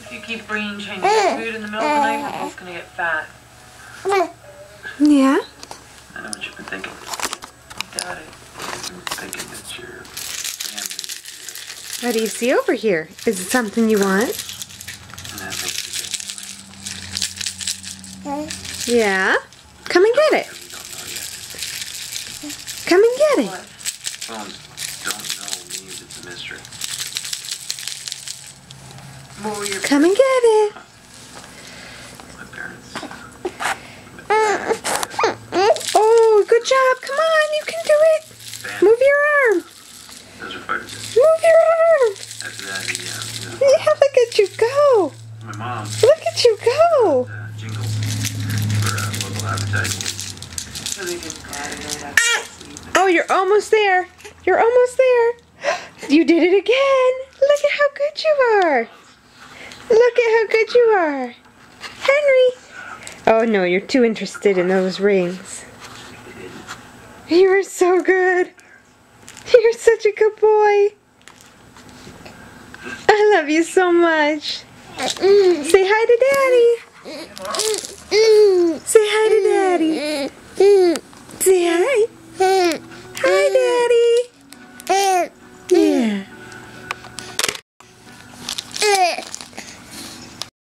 If you keep bringing Chinese food in the middle of the night, he's gonna get fat. Yeah? I know what you've been thinking. Got it. You've been thinking that your family. What do you see over here? Is it something you want? And that makes Yeah? Come and get it. you don't know yet. Come and get it. What? Phones don't know means it's a mystery. Well, your Come and get it. my parents. Oh, good job. Come on, you can do it. Move your arm. Those are fighter jets. Move your arm. After that, Yeah, look at you go. my mom Look at you go. jingles for local advertising. So they can graduate after sleep. Oh, you're almost there. You're almost there. You did it again. Look at how good you are. Look at how good you are. Henry. Oh, no, you're too interested in those rings. You are so good. You're such a good boy. I love you so much. Say hi to Daddy. Say hi to Daddy. Say hi.